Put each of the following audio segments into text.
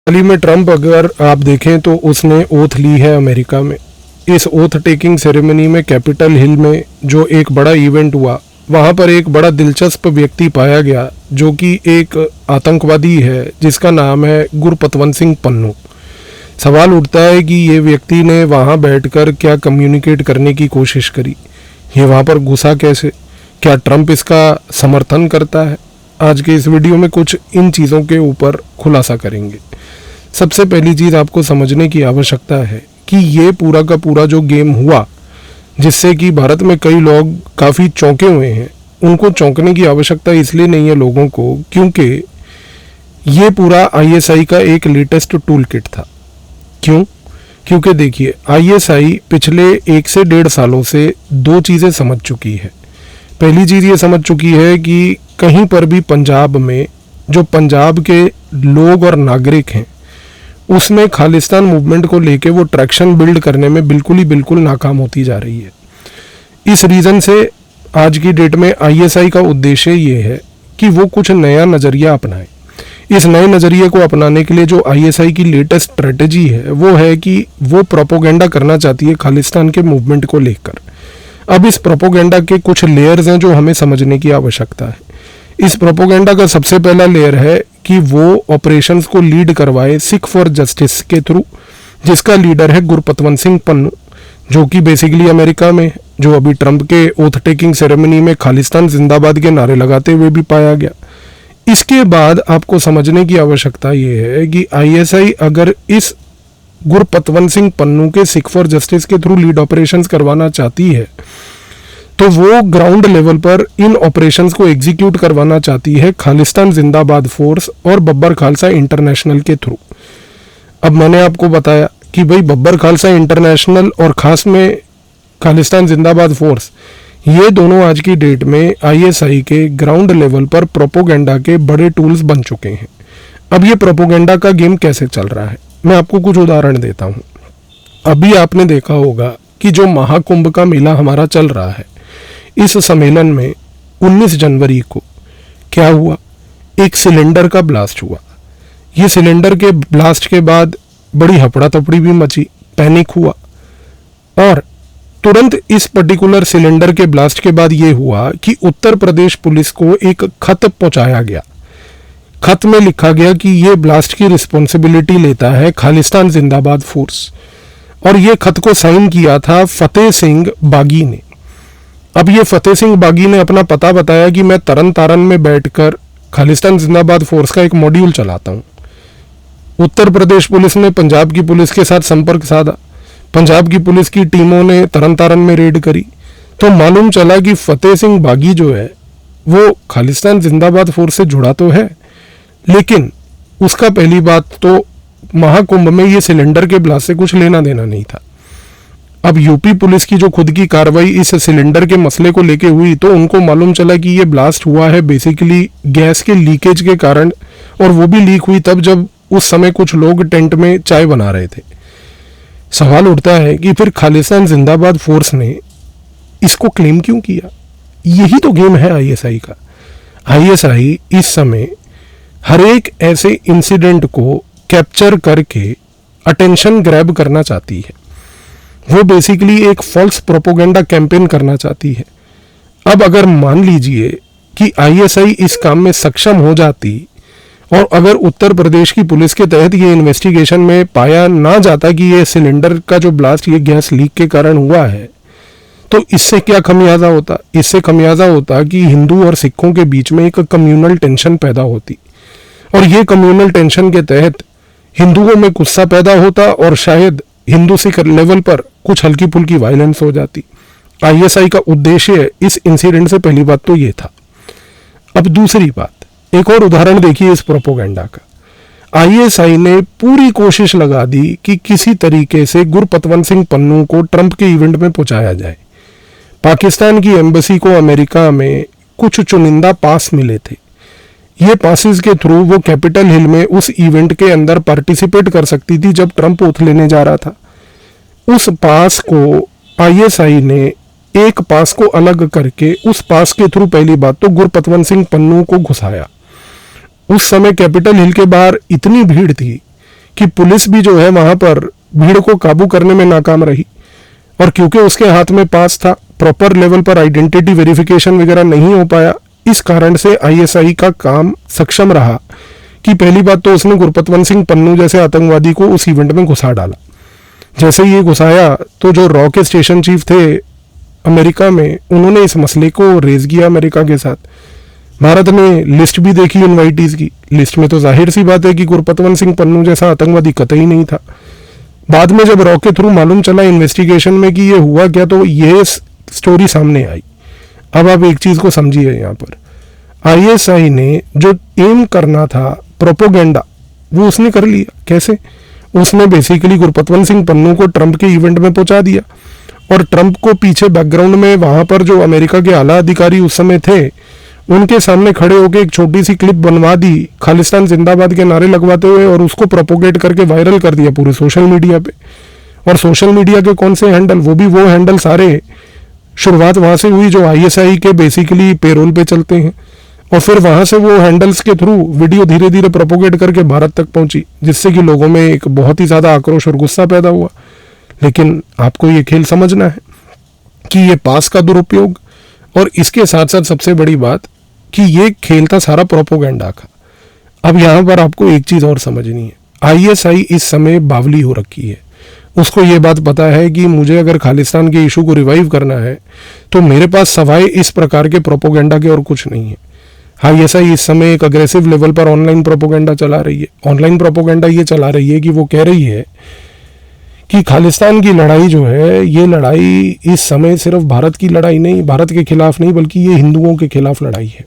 हाल ही में ट्रंप अगर आप देखें तो उसने ओथ ली है अमेरिका में। इस ओथ टेकिंग सेरेमनी में कैपिटल हिल में जो एक बड़ा इवेंट हुआ, वहाँ पर एक बड़ा दिलचस्प व्यक्ति पाया गया जो कि एक आतंकवादी है जिसका नाम है गुरपतवंत सिंह पन्नू। सवाल उठता है कि ये व्यक्ति ने वहाँ बैठकर क्या कम्युनिकेट करने की कोशिश करी, ये वहाँ पर घुसा कैसे, क्या ट्रंप इसका समर्थन करता है। आज के इस वीडियो में कुछ इन चीज़ों के ऊपर खुलासा करेंगे। सबसे पहली चीज़ आपको समझने की आवश्यकता है कि ये पूरा का पूरा जो गेम हुआ, जिससे कि भारत में कई लोग काफ़ी चौंके हुए हैं, उनको चौंकने की आवश्यकता इसलिए नहीं है लोगों को क्योंकि ये पूरा आईएसआई का एक लेटेस्ट टूल किट था। क्यों? क्योंकि देखिए, आईएसआई पिछले 1 से 1.5 सालों से 2 चीज़ें समझ चुकी है। पहली चीज़ ये समझ चुकी है कि कहीं पर भी पंजाब में जो पंजाब के लोग और नागरिक हैं, उसमें खालिस्तान मूवमेंट को लेके वो ट्रैक्शन बिल्ड करने में बिल्कुल नाकाम होती जा रही है। इस रीज़न से आज की डेट में आईएसआई का उद्देश्य ये है कि वो कुछ नया नज़रिया अपनाए। इस नए नज़रिए को अपनाने के लिए जो आईएसआई की लेटेस्ट स्ट्रेटजी है वो है कि वो प्रोपोगेंडा करना चाहती है खालिस्तान के मूवमेंट को लेकर। अब इस प्रोपोगेंडा के कुछ लेयर्स हैं जो हमें समझने की आवश्यकता है। इस प्रोपोगेंडा का सबसे पहला लेयर है कि वो ऑपरेशंस को लीड करवाए सिख फॉर जस्टिस के थ्रू, जिसका लीडर है गुरपतवंत सिंह पन्नू, जो कि बेसिकली अमेरिका में, जो अभी ट्रंप के ओथ टेकिंग सेरेमनी में खालिस्तान जिंदाबाद के नारे लगाते हुए भी पाया गया। इसके बाद आपको समझने की आवश्यकता ये है कि आईएसआई अगर इस गुरपतवंत सिंह पन्नू के सिख फॉर जस्टिस के थ्रू लीड ऑपरेशंस करवाना चाहती है तो वो ग्राउंड लेवल पर इन ऑपरेशंस को एग्जीक्यूट करवाना चाहती है खालिस्तान जिंदाबाद फोर्स और बब्बर खालसा इंटरनेशनल के थ्रू। अब मैंने आपको बताया कि भाई बब्बर खालसा इंटरनेशनल और खास में खालिस्तान जिंदाबाद फोर्स, ये दोनों आज की डेट में आईएसआई के ग्राउंड लेवल पर प्रोपोगेंडा के बड़े टूल्स बन चुके हैं। अब ये प्रोपोगेंडा का गेम कैसे चल रहा है, मैं आपको कुछ उदाहरण देता हूँ। अभी आपने देखा होगा कि जो महाकुंभ का मेला हमारा चल रहा है, इस सम्मेलन में 19 जनवरी को क्या हुआ, एक सिलेंडर का ब्लास्ट हुआ। ये सिलेंडर के ब्लास्ट के बाद बड़ी हफड़ा तफड़ी भी मची, पैनिक हुआ और तुरंत इस पर्टिकुलर सिलेंडर के ब्लास्ट के बाद ये हुआ कि उत्तर प्रदेश पुलिस को एक खत पहुंचाया गया। खत में लिखा गया कि ये ब्लास्ट की रिस्पॉन्सिबिलिटी लेता है खालिस्तान जिंदाबाद फोर्स, और ये खत को साइन किया था फतेह सिंह बागी ने। अब ये फतेह सिंह बागी ने अपना पता बताया कि मैं तरन तारन में बैठकर खालिस्तान जिंदाबाद फोर्स का एक मॉड्यूल चलाता हूँ। उत्तर प्रदेश पुलिस ने पंजाब की पुलिस के साथ संपर्क साधा, पंजाब की पुलिस की टीमों ने तरन तारन में रेड करी, तो मालूम चला कि फतेह सिंह बागी जो है वो खालिस्तान जिंदाबाद फोर्स से जुड़ा तो है, लेकिन उसका पहली बात तो महाकुंभ में ये सिलेंडर के ब्लास्ट से कुछ लेना देना नहीं था। अब यूपी पुलिस की जो खुद की कार्रवाई इस सिलेंडर के मसले को लेके हुई, तो उनको मालूम चला कि ये ब्लास्ट हुआ है बेसिकली गैस के लीकेज के कारण, और वो भी लीक हुई तब जब उस समय कुछ लोग टेंट में चाय बना रहे थे। सवाल उठता है कि फिर खालिस्तान जिंदाबाद फोर्स ने इसको क्लेम क्यों किया? यही तो गेम है आईएसआई का। आईएसआई इस समय हर एक ऐसे इंसिडेंट को कैप्चर करके अटेंशन ग्रैब करना चाहती है। वो बेसिकली एक फॉल्स प्रोपोगेंडा कैंपेन करना चाहती है। अब अगर मान लीजिए कि आईएसआई इस काम में सक्षम हो जाती और अगर उत्तर प्रदेश की पुलिस के तहत ये इन्वेस्टिगेशन में पाया ना जाता कि ये सिलेंडर का जो ब्लास्ट ये गैस लीक के कारण हुआ है, तो इससे क्या खमियाजा होता? इससे खमियाजा होता कि हिंदू और सिखों के बीच में एक कम्युनल टेंशन पैदा होती, और ये कम्युनल टेंशन के तहत हिंदुओं में गुस्सा पैदा होता और शायद हिंदू सिख लेवल पर कुछ हल्की फुल्की वायलेंस हो जाती। आईएसआई का उद्देश्य इस इंसिडेंट से पहली बात तो ये था। अब दूसरी बात, एक और उदाहरण देखिए इस प्रोपोगेंडा का। आईएसआई ने पूरी कोशिश लगा दी कि किसी तरीके से गुरपतवंत सिंह पन्नू को ट्रंप के इवेंट में पहुंचाया जाए। पाकिस्तान की एम्बेसी को अमेरिका में कुछ चुनिंदा पास मिले थे। ये पासिस के थ्रू वो कैपिटल हिल में उस इवेंट के अंदर पार्टिसिपेट कर सकती थी जब ट्रंप ओथ लेने जा रहा था। उस पास को आईएसआई ने एक पास को अलग करके उस पास के थ्रू पहली बात तो गुरपतवंत सिंह पन्नू को घुसाया। उस समय कैपिटल हिल के बाहर इतनी भीड़ थी कि पुलिस भी जो है वहां पर भीड़ को काबू करने में नाकाम रही, और क्योंकि उसके हाथ में पास था, प्रॉपर लेवल पर आइडेंटिटी वेरिफिकेशन वगैरह नहीं हो पाया, इस कारण से आईएसआई का काम सक्षम रहा कि पहली बात तो उसने गुरपतवंत सिंह पन्नू जैसे आतंकवादी को उस इवेंट में घुसा डाला। जैसे ही ये घुसाया तो जो रॉ के स्टेशन चीफ थे अमेरिका में, उन्होंने इस मसले को रेज किया अमेरिका के साथ। भारत ने लिस्ट भी देखी इनवाइटीज की, लिस्ट में तो जाहिर सी बात है कि गुरपतवंत सिंह पन्नू जैसा आतंकवादी कतई नहीं था। बाद में जब रॉ के थ्रू मालूम चला इन्वेस्टिगेशन में कि ये हुआ क्या, तो ये स्टोरी सामने आई। अब आप एक चीज को समझिए, यहाँ पर आईएसआई ने जो एम करना था प्रोपोगेंडा, वो उसने कर लिया। कैसे? उसने बेसिकली गुरपतवंत सिंह पन्नू को ट्रंप के इवेंट में पहुंचा दिया, और ट्रंप को पीछे बैकग्राउंड में वहां पर जो अमेरिका के आला अधिकारी उस समय थे, उनके सामने खड़े होकर एक छोटी सी क्लिप बनवा दी खालिस्तान जिंदाबाद के नारे लगवाते हुए, और उसको प्रोपोगेट करके वायरल कर दिया पूरे सोशल मीडिया पे। और सोशल मीडिया के कौन से हैंडल, वो भी वो हैंडल सारे शुरुआत वहां से हुई जो आईएसआई के बेसिकली पेरोल पे चलते हैं, और फिर वहां से वो हैंडल्स के थ्रू वीडियो धीरे धीरे प्रोपोगेट करके भारत तक पहुंची, जिससे कि लोगों में एक बहुत ही ज्यादा आक्रोश और गुस्सा पैदा हुआ। लेकिन आपको ये खेल समझना है कि ये पास का दुरुपयोग, और इसके साथ साथ सबसे बड़ी बात कि ये खेल था सारा प्रोपोगेंडा का। अब यहां पर आपको एक चीज और समझनी है, आईएसआई इस समय बावली हो रखी है। उसको ये बात पता है कि मुझे अगर खालिस्तान के इशू को रिवाइव करना है तो मेरे पास सवाए इस प्रकार के प्रोपोगेंडा के और कुछ नहीं है। आईएसआई इस समय एक अग्रेसिव लेवल पर ऑनलाइन प्रोपोगेंडा चला रही है। ऑनलाइन प्रोपोगेंडा ये चला रही है कि वो कह रही है कि खालिस्तान की लड़ाई जो है, ये लड़ाई इस समय सिर्फ भारत की लड़ाई नहीं, भारत के खिलाफ नहीं, बल्कि ये हिंदुओं के खिलाफ लड़ाई है।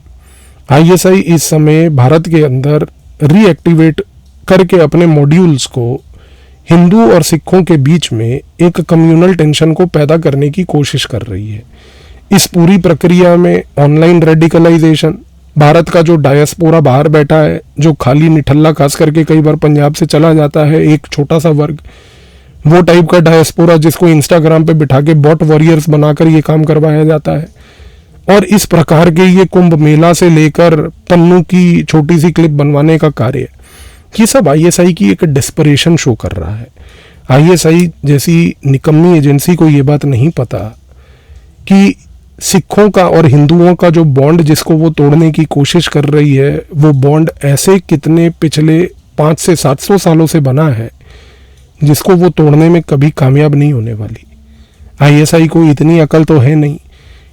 आईएसआई इस समय भारत के अंदर रीएक्टिवेट करके अपने मॉड्यूल्स को हिंदू और सिखों के बीच में एक कम्युनल टेंशन को पैदा करने की कोशिश कर रही है। इस पूरी प्रक्रिया में ऑनलाइन रेडिकलाइजेशन, भारत का जो डायस्पोरा बाहर बैठा है, जो खाली निठल्ला खास करके कई बार पंजाब से चला जाता है, एक छोटा सा वर्ग, वो टाइप का डायस्पोरा जिसको इंस्टाग्राम पे बिठा के बॉट वॉरियर्स बनाकर ये काम करवाया जाता है। और इस प्रकार के ये कुंभ मेला से लेकर पन्नू की छोटी सी क्लिप बनवाने का कार्य, ये सब आईएसआई की एक डेस्परेशन शो कर रहा है। आईएसआई जैसी निकम्मी एजेंसी को ये बात नहीं पता कि सिखों का और हिंदुओं का जो बॉन्ड जिसको वो तोड़ने की कोशिश कर रही है, वो बॉन्ड ऐसे कितने पिछले 500 से 700 सालों से बना है जिसको वो तोड़ने में कभी कामयाब नहीं होने वाली। आईएसआई को इतनी अकल तो है नहीं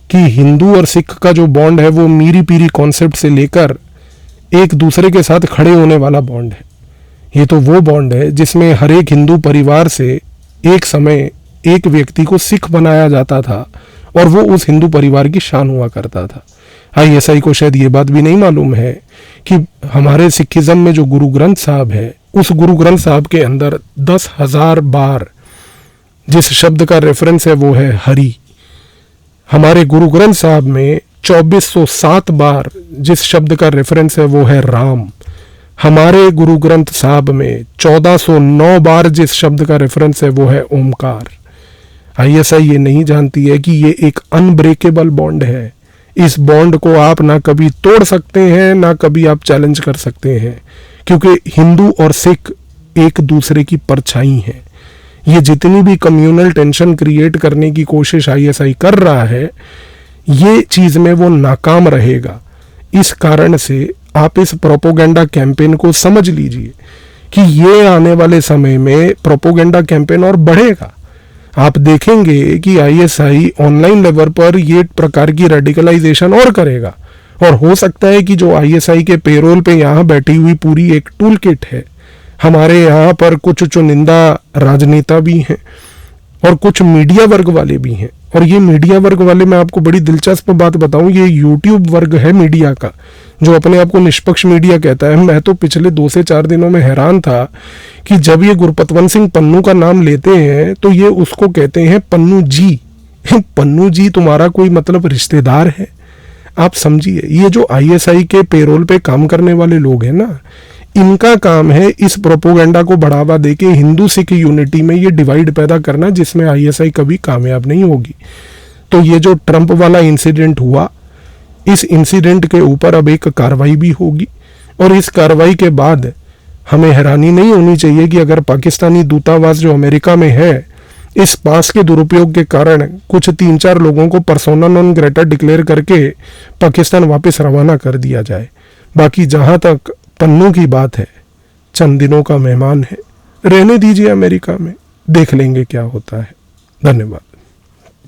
कि हिंदू और सिख का जो बॉन्ड है वो मीरी पीरी कॉन्सेप्ट से लेकर एक दूसरे के साथ खड़े होने वाला बॉन्ड है। ये तो वो बॉन्ड है जिसमें हर एक हिंदू परिवार से एक समय एक व्यक्ति को सिख बनाया जाता था, और वो उस हिंदू परिवार की शान हुआ करता था। आईएसआई को शायद ये बात भी नहीं मालूम है कि हमारे सिखिज्म में जो गुरु ग्रंथ साहब है, उस गुरु ग्रंथ साहब के अंदर 10,000 बार जिस शब्द का रेफरेंस है वो है हरि। हमारे गुरु ग्रंथ साहब में 2407 बार जिस शब्द का रेफरेंस है वो है राम। हमारे गुरु ग्रंथ साहब में 1409 बार जिस शब्द का रेफरेंस है वो है ओमकार। आईएसआई ये नहीं जानती है कि ये एक अनब्रेकेबल बॉन्ड है। इस बॉन्ड को आप ना कभी तोड़ सकते हैं, ना कभी आप चैलेंज कर सकते हैं, क्योंकि हिंदू और सिख एक दूसरे की परछाई हैं। ये जितनी भी कम्युनल टेंशन क्रिएट करने की कोशिश आईएसआई कर रहा है, ये चीज में वो नाकाम रहेगा। इस कारण से आप इस प्रोपोगेंडा कैंपेन को समझ लीजिए कि ये आने वाले समय में प्रोपोगेंडा कैंपेन और बढ़ेगा। आप देखेंगे कि आईएसआई ऑनलाइन लेवल पर ये प्रकार की रेडिकलाइजेशन और करेगा, और हो सकता है कि जो आईएसआई के पेरोल पे यहाँ बैठी हुई पूरी एक टूल किट है, हमारे यहाँ पर कुछ चुनिंदा राजनेता भी हैं और कुछ मीडिया वर्ग वाले भी हैं। और ये मीडिया वर्ग वाले, मैं आपको बड़ी दिलचस्प बात बताऊं, ये यूट्यूब वर्ग है मीडिया का जो अपने आप को निष्पक्ष मीडिया कहता है। मैं तो पिछले 2 से 4 दिनों में हैरान था कि जब ये गुरपतवंत सिंह पन्नू का नाम लेते हैं तो ये उसको कहते हैं पन्नू जी। पन्नू जी तुम्हारा कोई मतलब रिश्तेदार है? आप समझिए, ये जो आईएसआई के पेरोल पे काम करने वाले लोग हैं ना, इनका काम है इस प्रोपोगेंडा को बढ़ावा देके हिंदू सिख यूनिटी में ये डिवाइड पैदा करना, जिसमें आईएसआई कभी कामयाब नहीं होगी। तो ये जो ट्रंप वाला इंसिडेंट हुआ, इस इंसिडेंट के ऊपर अब एक कार्रवाई भी होगी, और इस कार्रवाई के बाद हमें हैरानी नहीं होनी चाहिए कि अगर पाकिस्तानी दूतावास जो अमेरिका में है, इस पास के दुरुपयोग के कारण कुछ 3-4 लोगों को पर्सोना नॉन ग्रेटा डिक्लेयर करके पाकिस्तान वापस रवाना कर दिया जाए। बाकी जहां तक पन्नू की बात है, चंद दिनों का मेहमान है, रहने दीजिए अमेरिका में, देख लेंगे क्या होता है। धन्यवाद।